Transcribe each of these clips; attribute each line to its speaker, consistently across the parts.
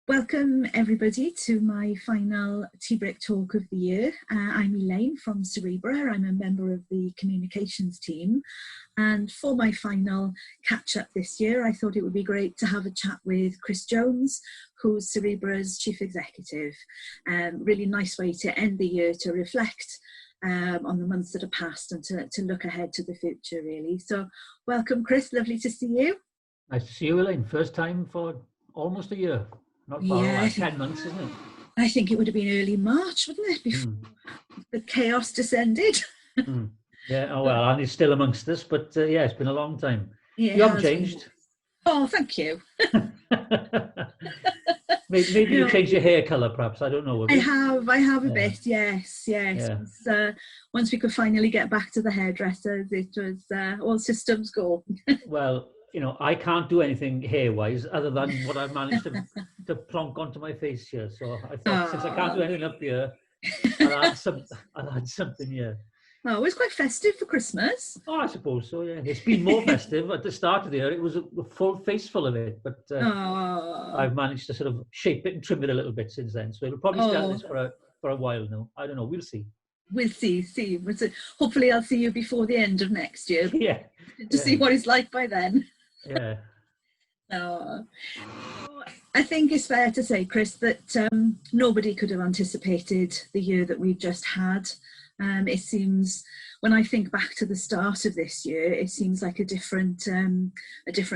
Speaker 1: Welcome everybody to my final tea break talk of the year. I'm Elaine from Cerebra. I'm a member of the communications team, and for my final catch up this year I thought it would be great to have a chat with Chris Jones, who's Cerebra's chief executive. Really nice way to end the year, to reflect on the months that have passed and to look ahead to the future really. So welcome Chris, lovely to see you.
Speaker 2: Nice to see you, Elaine. First time for almost a year. Not far away, 10 months, isn't it?
Speaker 1: I think it would have been early March, wouldn't it, before the chaos descended.
Speaker 2: Yeah, oh well, and he's still amongst us, but yeah, it's been a long time.
Speaker 1: Yeah,
Speaker 2: you haven't changed.
Speaker 1: Oh, thank you.
Speaker 2: maybe you changed your hair colour, perhaps. I don't know.
Speaker 1: I have a bit, yes. Yeah. Once we could finally get back to the hairdressers, it was all systems go.
Speaker 2: Well, you know, I can't do anything hair-wise other than what I've managed to plonk onto my face here. So I thought, since I can't do anything up here, I'll add something here.
Speaker 1: Oh, it was quite festive for Christmas.
Speaker 2: Oh, I suppose so, yeah. It's been more festive. At the start of the year, it was a full face full of it. But I've managed to sort of shape it and trim it a little bit since then. So it'll probably stay on this for a while now. I don't know. We'll see.
Speaker 1: We'll see. Hopefully I'll see you before the end of next year.
Speaker 2: Yeah.
Speaker 1: To see what it's like by then.
Speaker 2: Yeah.
Speaker 1: I think it's fair to say, Chris, that nobody could have anticipated the year that we've just had. It seems, when I think back to the start of this year, it seems like a different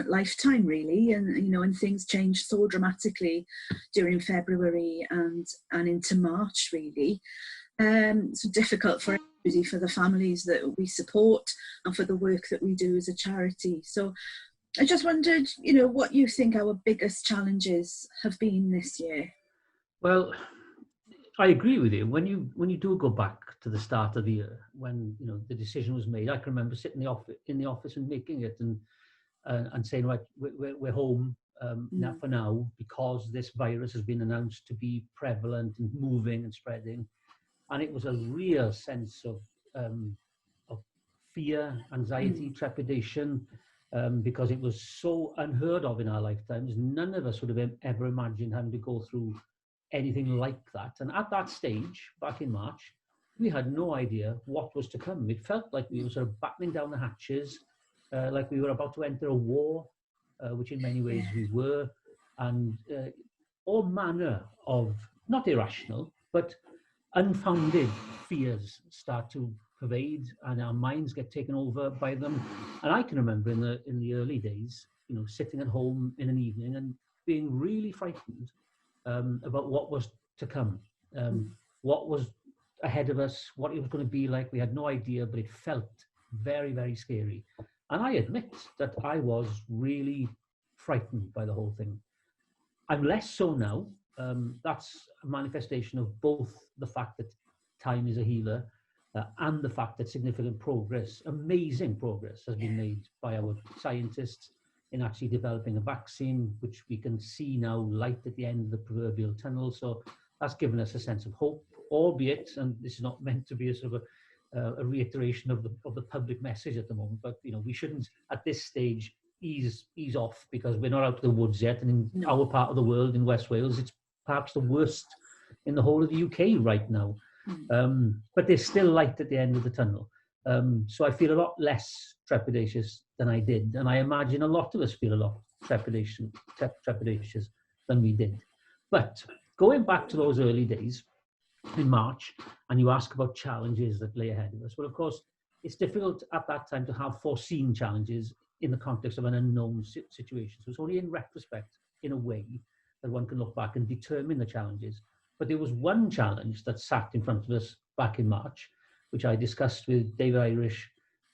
Speaker 1: lifetime, really. And you know, and things changed so dramatically during February and into March, really. So difficult for everybody, for the families that we support, and for the work that we do as a charity. So I just wondered, you know, what you think our biggest challenges have been this year.
Speaker 2: Well, I agree with you. When you do go back to the start of the year, when you know the decision was made, I can remember sitting in the office and making it and saying, right, we're home now for now, because this virus has been announced to be prevalent and moving and spreading, and it was a real sense of fear, anxiety, trepidation. Because it was so unheard of in our lifetimes. None of us would have ever imagined having to go through anything like that. And at that stage, back in March, we had no idea what was to come. It felt like we were sort of battening down the hatches, like we were about to enter a war, which in many ways we were, and all manner of, not irrational, but unfounded fears start to pervade, and our minds get taken over by them. And I can remember in the early days, you know, sitting at home in an evening and being really frightened about what was to come, what was ahead of us, what it was going to be like. We had no idea, but it felt very, very scary. And I admit that I was really frightened by the whole thing. I'm less so now. That's a manifestation of both the fact that time is a healer, and the fact that significant progress, amazing progress, has been made by our scientists in actually developing a vaccine, which we can see now light at the end of the proverbial tunnel. So that's given us a sense of hope, albeit, and this is not meant to be a sort of a reiteration of the public message at the moment, but you know, we shouldn't at this stage ease off, because we're not out of the woods yet, and in our part of the world, in West Wales, it's perhaps the worst in the whole of the UK right now. But there's still light at the end of the tunnel. So I feel a lot less trepidatious than I did. And I imagine a lot of us feel a lot trepidatious than we did. But going back to those early days in March, and you ask about challenges that lay ahead of us. Well, of course, it's difficult at that time to have foreseen challenges in the context of an unknown situation. So it's only in retrospect, in a way, that one can look back and determine the challenges. But there was one challenge that sat in front of us back in March, which I discussed with David Irish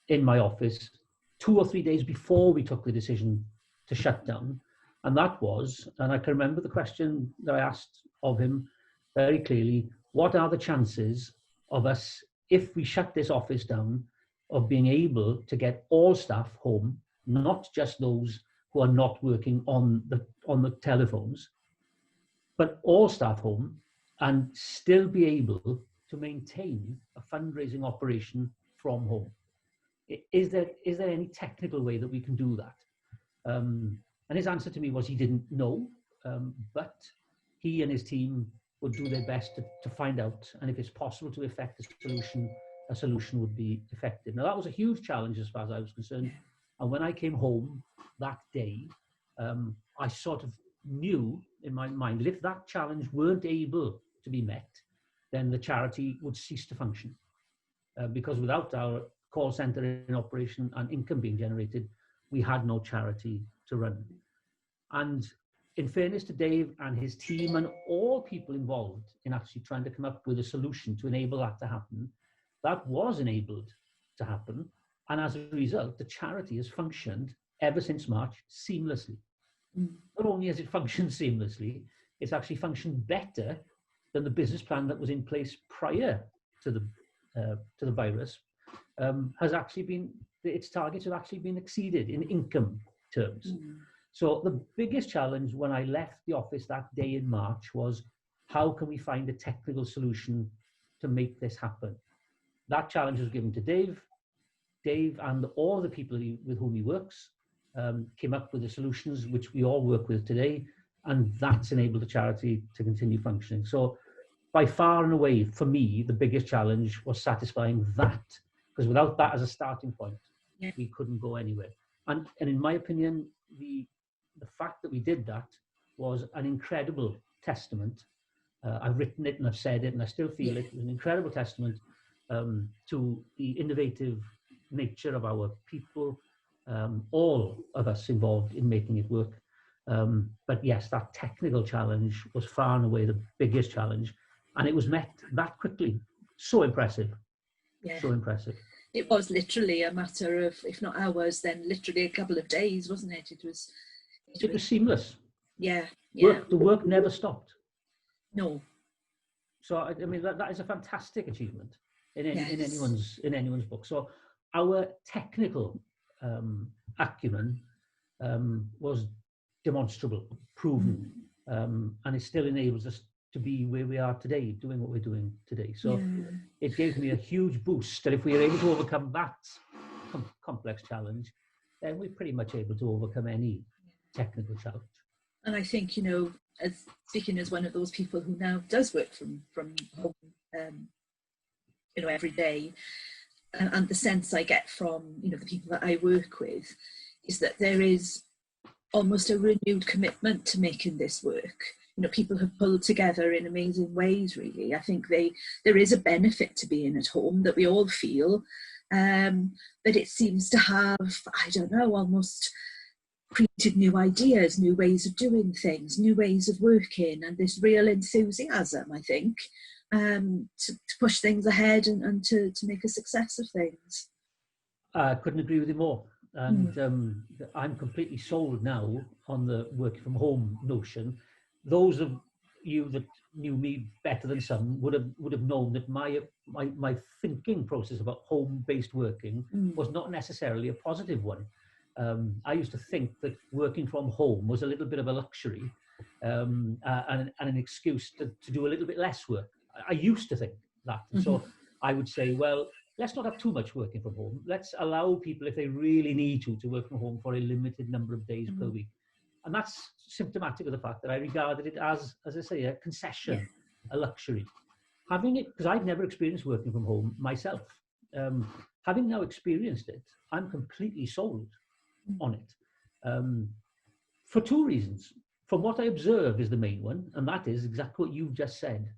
Speaker 2: in my office 2 or 3 days before we took the decision to shut down. And that was, and I can remember the question that I asked of him very clearly, what are the chances of us, if we shut this office down, of being able to get all staff home, not just those who are not working on the telephones, but all staff home, and still be able to maintain a fundraising operation from home? Is there any technical way that we can do that? And his answer to me was he didn't know, but he and his team would do their best to find out, and if it's possible to effect a solution would be effective. Now, that was a huge challenge as far as I was concerned. And when I came home that day, I sort of knew in my mind that if that challenge weren't able to be met, then the charity would cease to function. Because without our call center in operation and income being generated, we had no charity to run. And in fairness to Dave and his team and all people involved in actually trying to come up with a solution to enable that to happen, that was enabled to happen. And as a result, the charity has functioned ever since March seamlessly. Not only has it functioned seamlessly, it's actually functioned better than the business plan that was in place prior to the virus. Has actually been, its targets have actually been exceeded in income terms. So the biggest challenge when I left the office that day in March was, how can we find a technical solution to make this happen? That challenge was given to Dave. Dave and all the people with whom he works came up with the solutions which we all work with today, and that's enabled the charity to continue functioning. So by far and away, for me, the biggest challenge was satisfying that, because without that as a starting point, we couldn't go anywhere. And in my opinion, the fact that we did that was an incredible testament. I've written it and I've said it and I still feel it was an incredible testament to the innovative nature of our people, all of us involved in making it work. But yes, that technical challenge was far and away the biggest challenge, and it was met that quickly. So impressive. So impressive.
Speaker 1: It was literally a matter of, if not hours, then literally a couple of days, wasn't it? It was
Speaker 2: seamless.
Speaker 1: The
Speaker 2: work never stopped.
Speaker 1: No.
Speaker 2: So I mean that is a fantastic achievement in anyone's book. So our technical acumen was demonstrable, proven, and it still enables us to be where we are today, doing what we're doing today. So it gave me a huge boost that if we are able to overcome that complex challenge, then we're pretty much able to overcome any technical challenge.
Speaker 1: And I think, as speaking as one of those people who now does work from home, every day, and the sense I get from, the people that I work with is that there is almost a renewed commitment to making this work. People have pulled together in amazing ways, really. I think there is a benefit to being at home that we all feel, but it seems to have, I don't know, almost created new ideas, new ways of doing things, new ways of working, and this real enthusiasm, I think, to push things ahead and to make a success of things.
Speaker 2: I couldn't agree with you more. And I'm completely sold now on the working from home notion. Those of you that knew me better than some would have known that my thinking process about home-based working was not necessarily a positive one. I used to think that working from home was a little bit of a luxury and an excuse to do a little bit less work. I used to think that. And so I would say, well, let's not have too much working from home. Let's allow people, if they really need to work from home for a limited number of days per week. And that's symptomatic of the fact that I regarded it as I say, a concession, a luxury. Having it, because I've never experienced working from home myself. Having now experienced it, I'm completely sold on it. For two reasons. From what I observe is the main one, and that is exactly what you've just said,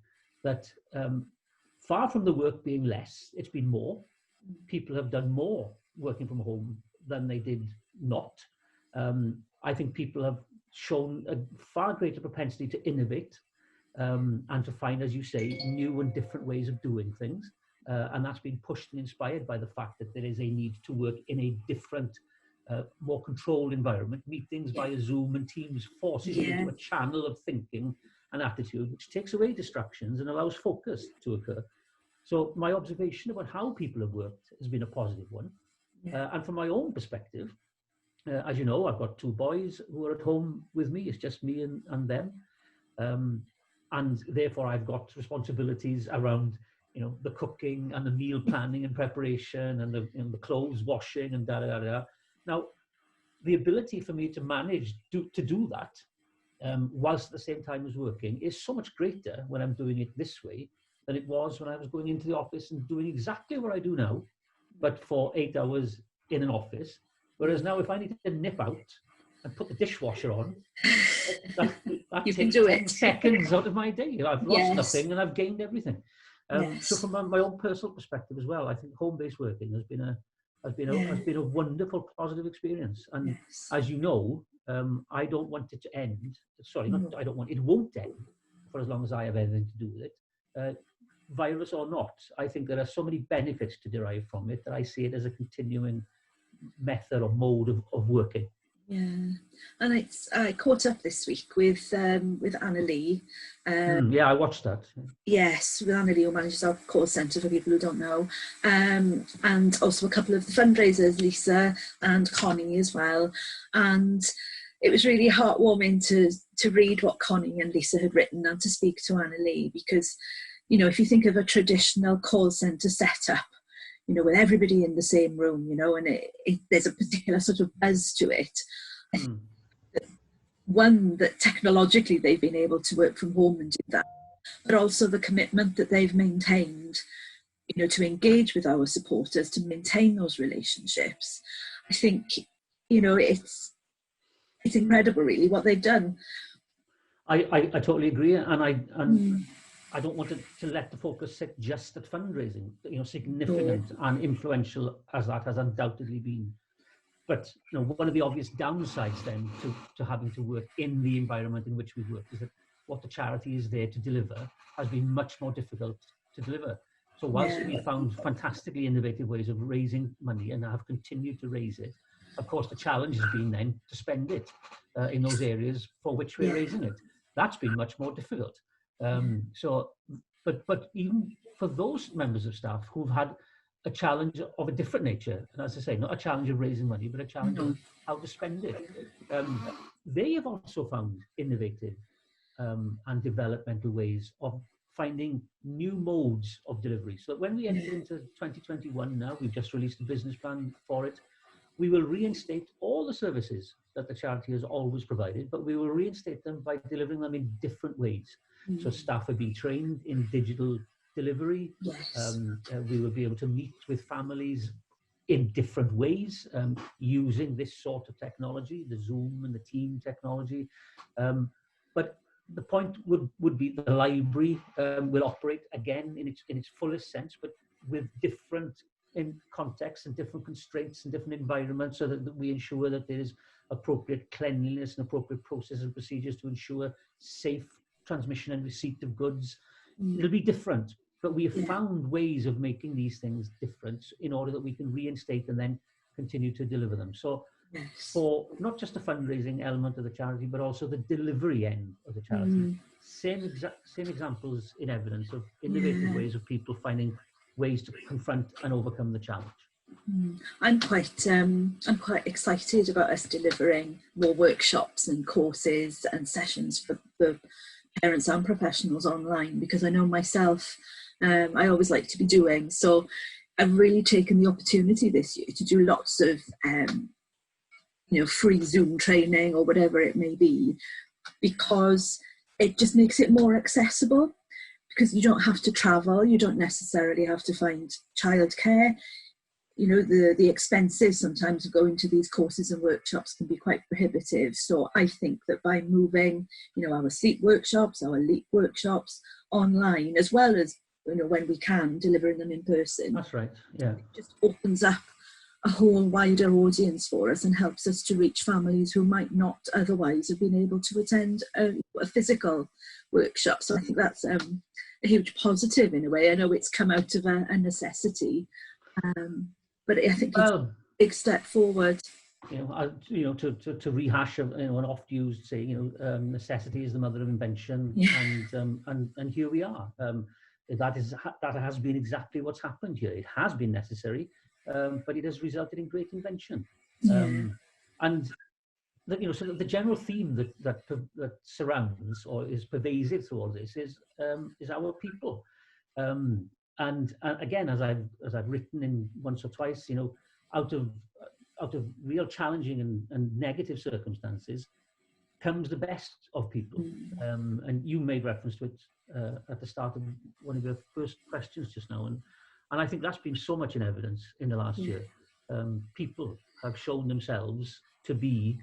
Speaker 2: that far from the work being less, it's been more. People have done more working from home than they did not. I think people have shown a far greater propensity to innovate and to find, as you say, new and different ways of doing things. And that's been pushed and inspired by the fact that there is a need to work in a different, more controlled environment. Meetings via Zoom and Teams forces you into a channel of thinking and attitude, which takes away distractions and allows focus to occur. So my observation about how people have worked has been a positive one. And from my own perspective, as you know, I've got two boys who are at home with me. It's just me and them. And therefore I've got responsibilities around, the cooking and the meal planning and preparation and the clothes washing and da. Now, the ability for me to manage to do that whilst at the same time as working, is so much greater when I'm doing it this way than it was when I was going into the office and doing exactly what I do now, but for 8 hours in an office. Whereas now, if I need to nip out and put the dishwasher on, that
Speaker 1: You can
Speaker 2: takes
Speaker 1: do
Speaker 2: 10
Speaker 1: it.
Speaker 2: seconds out of my day. I've lost
Speaker 1: Yes.
Speaker 2: nothing and I've gained everything. So
Speaker 1: Yes.
Speaker 2: from my own personal perspective as well, I think home-based working has been a wonderful positive experience. And
Speaker 1: Yes.
Speaker 2: as you know, I don't want it to end. Sorry,
Speaker 1: No.
Speaker 2: I don't want it won't end for as long as I have anything to do with it. Virus or not, I think there are so many benefits to derive from it that I see it as a continuing method or mode of working.
Speaker 1: Yeah, and I caught up this week with Annalie.
Speaker 2: Yeah, I watched that.
Speaker 1: Yes, with Annalie, who manages our call centre for people who don't know, and also a couple of the fundraisers, Lisa and Connie as well. And it was really heartwarming to read what Connie and Lisa had written and to speak to Annalie, because, you know, if you think of a traditional call centre setup, you know, with everybody in the same room, you know, and there's a particular sort of buzz to it. One, that technologically they've been able to work from home and do that, but also the commitment that they've maintained, you know, to engage with our supporters, to maintain those relationships. I think, you know, it's incredible, really, what they've done.
Speaker 2: I totally agree, and I don't want to let the focus sit just at fundraising. You know, significant and influential as that has undoubtedly been. But you know, one of the obvious downsides then to having to work in the environment in which we work is that what the charity is there to deliver has been much more difficult to deliver. So whilst we found fantastically innovative ways of raising money and have continued to raise it, of course the challenge has been then to spend it in those areas for which we're raising it. That's been much more difficult. But even for those members of staff who've had a challenge of a different nature, and as I say, not a challenge of raising money, but a challenge of how to spend it, they have also found innovative and developmental ways of finding new modes of delivery. So that when we enter into 2021 now, we've just released a business plan for it, we will reinstate all the services that the charity has always provided, but we will reinstate them by delivering them in different ways. So staff have been trained in digital delivery. We will be able to meet with families in different ways using this sort of technology, the Zoom and the team technology. But the point would be the library will operate again in its fullest sense, but with different in context and different constraints and different environments, so that we ensure that there is appropriate cleanliness and appropriate processes and procedures to ensure safe transmission and receipt of goods. It'll be different, but we have found ways of making these things different in order that we can reinstate and then continue to deliver them. So for not just the fundraising element of the charity, but also the delivery end of the charity, same examples in evidence of innovative ways of people finding ways to confront and overcome the challenge.
Speaker 1: I'm quite excited about us delivering more workshops and courses and sessions for parents and professionals online, because I know myself, I always like to be doing. So I've really taken the opportunity this year to do lots of free Zoom training or whatever it may be, because it just makes it more accessible. Because you don't have to travel, you don't necessarily have to find childcare. You know, the expenses sometimes of going to these courses and workshops can be quite prohibitive. So I think that by moving, our sleep workshops, our leap workshops online, as well as, when we can, delivering them in person.
Speaker 2: That's right, yeah.
Speaker 1: It just opens up a whole wider audience for us and helps us to reach families who might not otherwise have been able to attend a physical workshop. So I think that's a huge positive in a way. I know it's come out of a necessity, but I think it's a big step forward.
Speaker 2: To rehash an oft used saying, necessity is the mother of invention, and here we are. That has been exactly what's happened here. It has been necessary, but it has resulted in great invention. And the general theme that surrounds or is pervasive through all this is our people. And again, as I've written in once or twice, out of real challenging and negative circumstances, comes the best of people. And you made reference to it at the start of one of your first questions just now. And I think that's been so much in evidence in the last year. People have shown themselves to be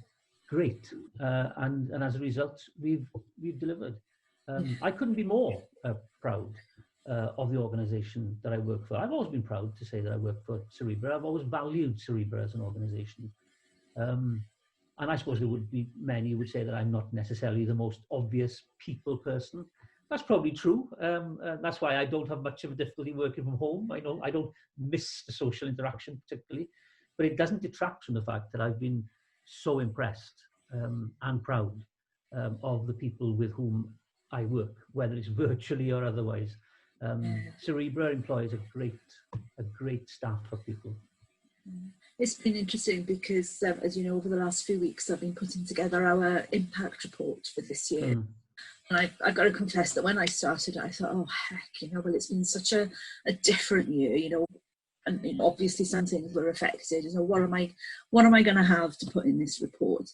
Speaker 2: great. And as a result, we've delivered. I couldn't be more proud of the organisation that I work for. I've always been proud to say that I work for Cerebra. I've always valued Cerebra as an organisation. And I suppose there would be many who would say that I'm not necessarily the most obvious people person. That's probably true. That's why I don't have much of a difficulty working from home. I don't miss the social interaction particularly, but it doesn't detract from the fact that I've been so impressed and proud of the people with whom I work, whether it's virtually or otherwise. Cerebra employs a great staff of people.
Speaker 1: It's been interesting because, as you know, over the last few weeks, I've been putting together our impact report for this year. And I've got to confess that when I started, I thought, oh, heck, well, it's been such a different year, and obviously some things were affected. What am I going to have to put in this report?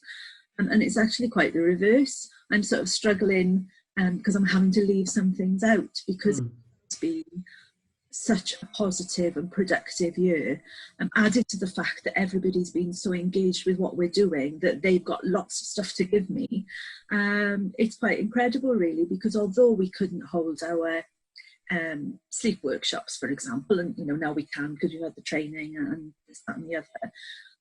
Speaker 1: And it's actually quite the reverse. I'm sort of struggling because I'm having to leave some things out because it's been such a positive and productive year, added to the fact that everybody's been so engaged with what we're doing that they've got lots of stuff to give me. It's quite incredible really, because although we couldn't hold our sleep workshops, for example, and now we can because we've had the training and this, that and the other,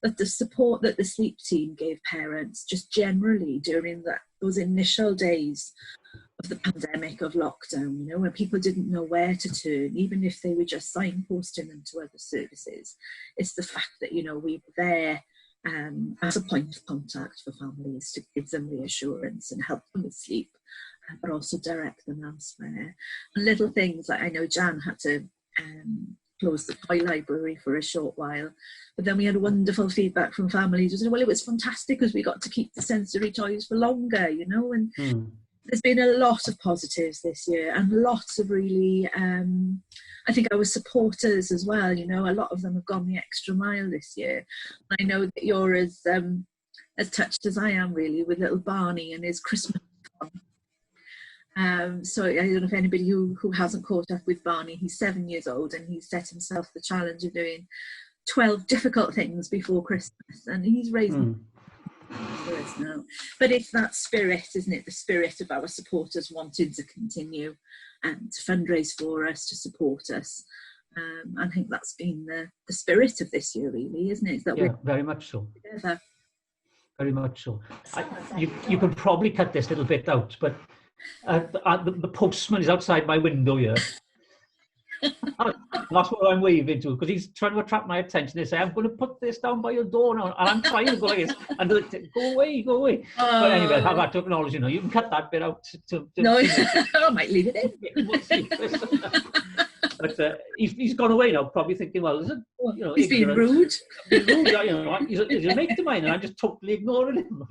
Speaker 1: but the support that the sleep team gave parents just generally during those initial days of the pandemic, of lockdown, when people didn't know where to turn, even if they were just signposting them to other services. It's the fact that, we were there as a point of contact for families to give them reassurance and help them with sleep, but also direct them elsewhere. And little things like, I know Jan had to close the toy library for a short while, but then we had wonderful feedback from families who said, well, it was fantastic because we got to keep the sensory toys for longer, and there's been a lot of positives this year and lots of really, I think our supporters as well, a lot of them have gone the extra mile this year. I know that you're as touched as I am really with little Barney and his Christmas song. So I don't know if anybody who hasn't caught up with Barney, he's 7 years old and he's set himself the challenge of doing 12 difficult things before Christmas, and he's raising for us now. But it's that spirit, isn't it? The spirit of our supporters wanting to continue and to fundraise for us, to support us. I think that's been the spirit of this year, really, isn't it? That
Speaker 2: we're very much so.
Speaker 1: Together.
Speaker 2: Very much so. You can probably cut this little bit out, but the postman is outside my window here. That's what I'm waving to, because he's trying to attract my attention. They say, I'm going to put this down by your door now, and I'm trying to go like this, and they're like, go away. But anyway, I've had to acknowledge, you can cut that bit out.
Speaker 1: No, I might leave it in.
Speaker 2: We'll see. But he's gone away now, probably thinking, well, is it,
Speaker 1: he's being rude.
Speaker 2: He's a mate of mine, and I'm just totally ignoring him.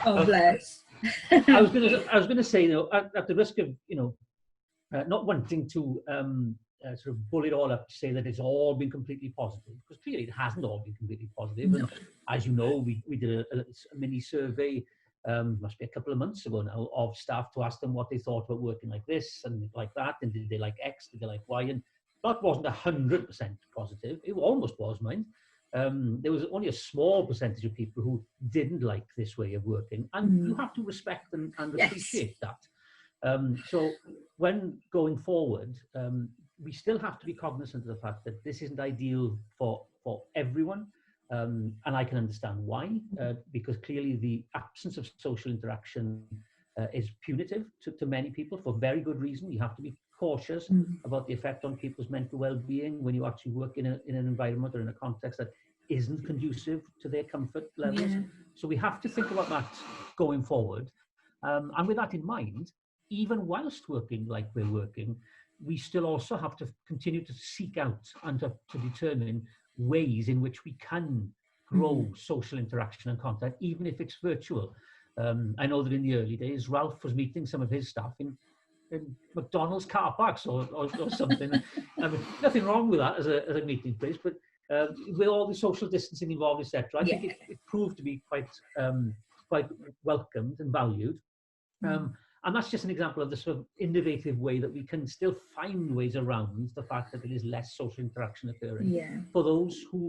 Speaker 1: Oh, bless.
Speaker 2: I was going to say, at the risk of, not wanting to sort of bull it all up to say that it's all been completely positive, because clearly it hasn't all been completely positive. No. And as you know, we did a mini survey, must be a couple of months ago now, of staff to ask them what they thought about working like this and like that, and did they like X, did they like Y, and that wasn't 100% positive. It almost was, mind. There was only a small percentage of people who didn't like this way of working, and you have to respect and appreciate that. So when going forward, we still have to be cognizant of the fact that this isn't ideal for everyone, and I can understand why, because clearly the absence of social interaction is punitive to many people for very good reason. You have to be cautious about the effect on people's mental well-being when you actually work in an environment or in a context that isn't conducive to their comfort levels. Yeah. So we have to think about that going forward. And with that in mind, even whilst working like we're working, we still also have to continue to seek out and to determine ways in which we can grow social interaction and contact, even if it's virtual. I know that in the early days, Ralph was meeting some of his staff in McDonald's car parks or something. I mean, nothing wrong with that as a meeting place, but with all the social distancing involved, etc., I think it proved to be quite quite welcomed and valued. And that's just an example of the sort of innovative way that we can still find ways around the fact that there is less social interaction occurring for those who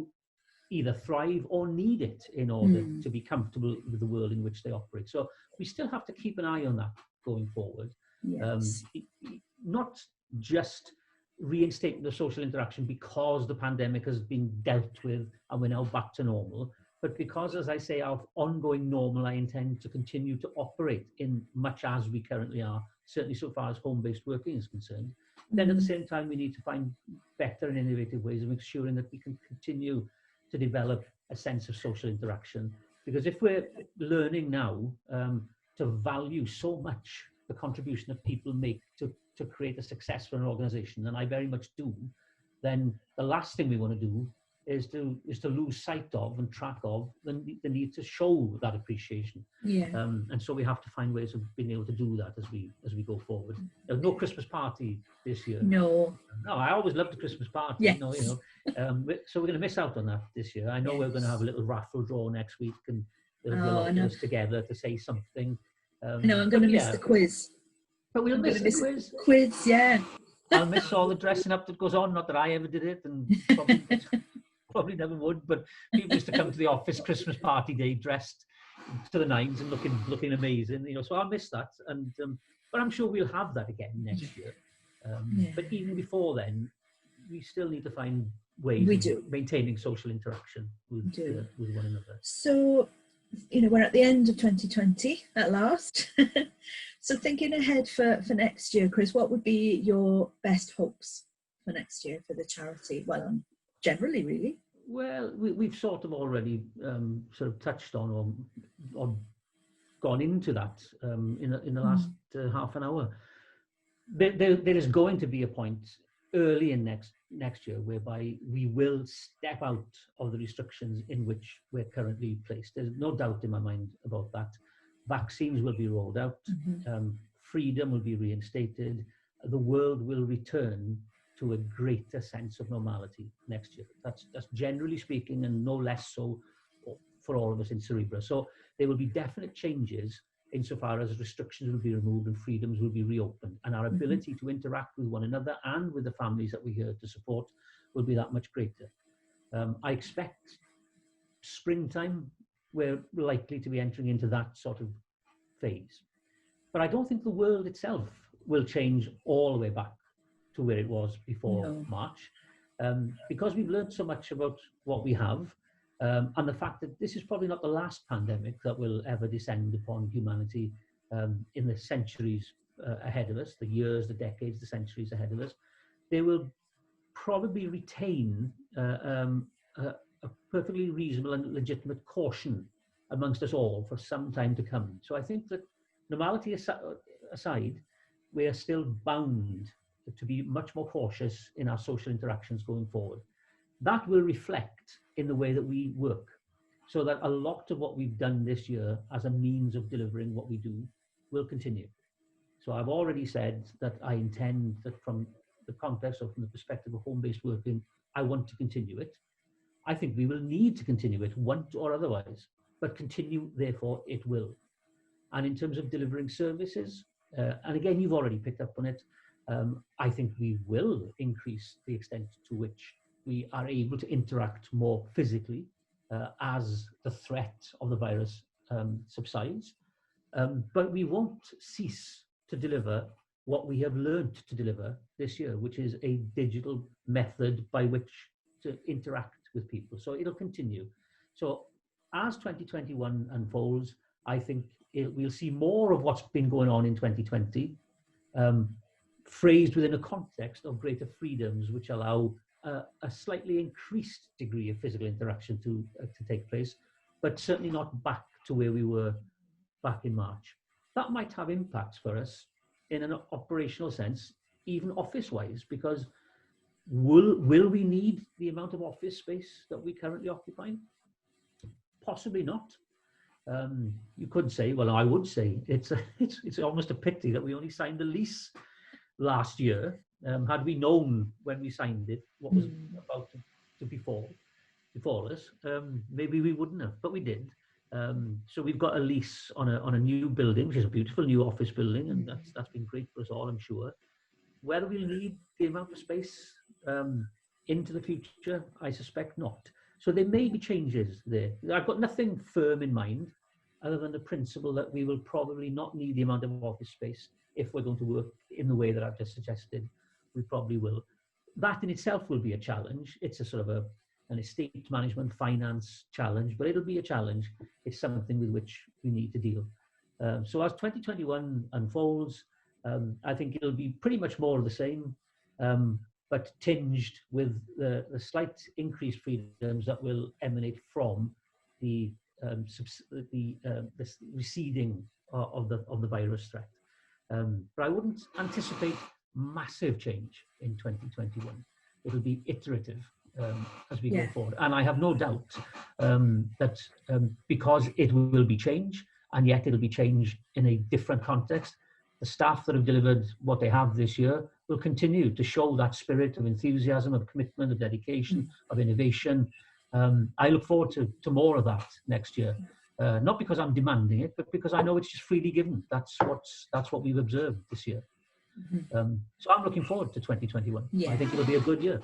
Speaker 2: either thrive or need it in order to be comfortable with the world in which they operate. So we still have to keep an eye on that going forward. Not just reinstating the social interaction because the pandemic has been dealt with and we're now back to normal, but because, as I say, our ongoing normal, I intend to continue to operate in much as we currently are, certainly so far as home-based working is concerned. Then at the same time, we need to find better and innovative ways of ensuring that we can continue to develop a sense of social interaction. Because if we're learning now to value so much the contribution that people make to create a success for an organization, and I very much do, then the last thing we want to do is to lose sight of and track of the need to show that appreciation. And so we have to find ways of being able to do that as we go forward. There's no Christmas party this year. No, I always loved the Christmas party. So we're going to miss out on that this year. I know we're going to have a little raffle draw next week, and there'll be a lot of us together to say something. No, I'm going to miss the quiz. But we'll miss the quiz. I'll miss all the dressing up that goes on. Not that I ever did it, and probably never would. But people used to come to the office Christmas party day dressed to the nines and looking amazing. So I'll miss that. And but I'm sure we'll have that again next year. But even before then, we still need to find ways of maintaining social interaction with one another. So, we're at the end of 2020 at last. So thinking ahead for next year, Chris, what would be your best hopes for next year for the charity? Well, generally, really. Well, we've sort of already sort of touched on or gone into that in the last half an hour. There is going to be a point early in next year whereby we will step out of the restrictions in which we're currently placed. There's no doubt in my mind about that. Vaccines will be rolled out, freedom will be reinstated, the world will return to a greater sense of normality next year. That's generally speaking, and no less so for all of us in Cerebra. So there will be definite changes insofar as restrictions will be removed and freedoms will be reopened, and our ability to interact with one another and with the families that we're here to support will be that much greater. I expect springtime, we're likely to be entering into that sort of phase. But I don't think the world itself will change all the way back to where it was before March, because we've learned so much about what we have, and the fact that this is probably not the last pandemic that will ever descend upon humanity in the centuries ahead of us, the years, the decades, the centuries ahead of us. They will probably retain a perfectly reasonable and legitimate caution amongst us all for some time to come. So I think that normality aside, we are still bound to be much more cautious in our social interactions going forward. That will reflect in the way that we work, so that a lot of what we've done this year as a means of delivering what we do will continue. So I've already said that I intend that from the context or from the perspective of home-based working, I want to continue it. I think we will need to continue it, want or otherwise, but continue, therefore, it will. And in terms of delivering services, and again, you've already picked up on it, I think we will increase the extent to which we are able to interact more physically as the threat of the virus subsides. But we won't cease to deliver what we have learned to deliver this year, which is a digital method by which to interact with people. So it'll continue. So as 2021 unfolds, I think we'll see more of what's been going on in 2020, phrased within a context of greater freedoms, which allow a slightly increased degree of physical interaction to take place, but certainly not back to where we were back in March. That might have impacts for us in an operational sense, even office-wise, because will we need the amount of office space that we currently occupy? Possibly not. You could say, well, I would say it's almost a pity that we only signed the lease last year. Had we known when we signed it what was about to befall us, maybe we wouldn't have, but we did. So we've got a lease on a new building, which is a beautiful new office building, and that's been great for us all, I'm sure. Whether we'll need the amount of space into the future, I suspect not. So there may be changes there. I've got nothing firm in mind, other than the principle that we will probably not need the amount of office space if we're going to work in the way that I've just suggested. We probably will. That in itself will be a challenge. It's a sort of an estate management finance challenge, but it'll be a challenge. It's something with which we need to deal. So as 2021 unfolds, I think it'll be pretty much more of the same, but tinged with the slight increased freedoms that will emanate from the receding of the virus threat. But I wouldn't anticipate massive change in 2021. It'll be iterative as we go forward. And I have no doubt that because it will be change, and yet it'll be change in a different context, the staff that have delivered what they have this year will continue to show that spirit of enthusiasm, of commitment, of dedication, of innovation. I look forward to more of that next year. Not because I'm demanding it, but because I know it's just freely given. That's what we've observed this year. So I'm looking forward to 2021. Yeah. I think it'll be a good year.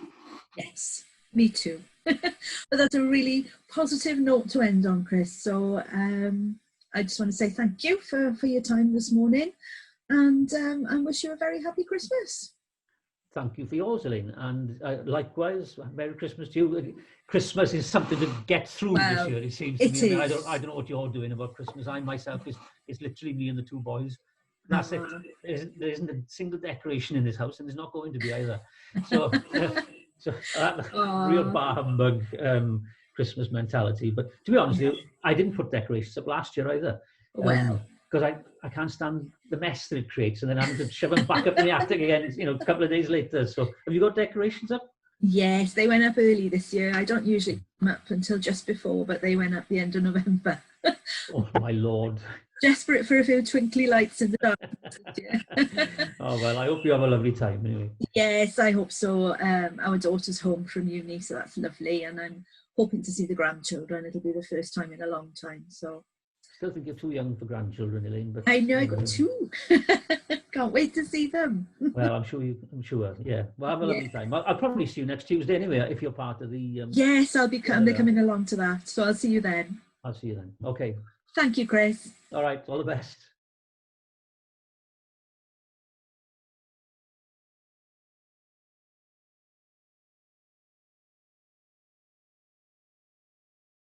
Speaker 1: Yes, me too. But that's a really positive note to end on, Chris. So I just want to say thank you for your time this morning, and wish you a very happy Christmas.
Speaker 2: Thank you for yours, Elaine, and likewise, Merry Christmas to you. Christmas is something to get through this year, it seems to me. I don't know what you're doing about Christmas. I myself is literally me and the two boys. That's it. There isn't a single decoration in this house, and there's not going to be either. So, real bar humbug Christmas mentality. But to be honest with you, I didn't put decorations up last year either. Because I can't stand the mess that it creates, and then having to shove them back up in the attic again, a couple of days later. So have you got decorations up?
Speaker 1: Yes, they went up early this year. I don't usually come up until just before, but they went up the end of November.
Speaker 2: Oh my Lord.
Speaker 1: Desperate for a few twinkly lights in the dark.
Speaker 2: Oh, well, I hope you have a lovely time anyway.
Speaker 1: Yes, I hope so. Our daughter's home from uni, so that's lovely. And I'm hoping to see the grandchildren. It'll be the first time in a long time. So
Speaker 2: still think you're too young for grandchildren, Elaine. But
Speaker 1: I know, I got two. Can't wait to see them.
Speaker 2: Well, I'm sure. Yeah. Well, have a lovely time. I'll probably see you next Tuesday anyway, if you're part of the...
Speaker 1: Yes, I'll be coming along to that. So I'll see you then.
Speaker 2: I'll see you then. Okay.
Speaker 1: Thank you, Chris.
Speaker 2: All right. All the best.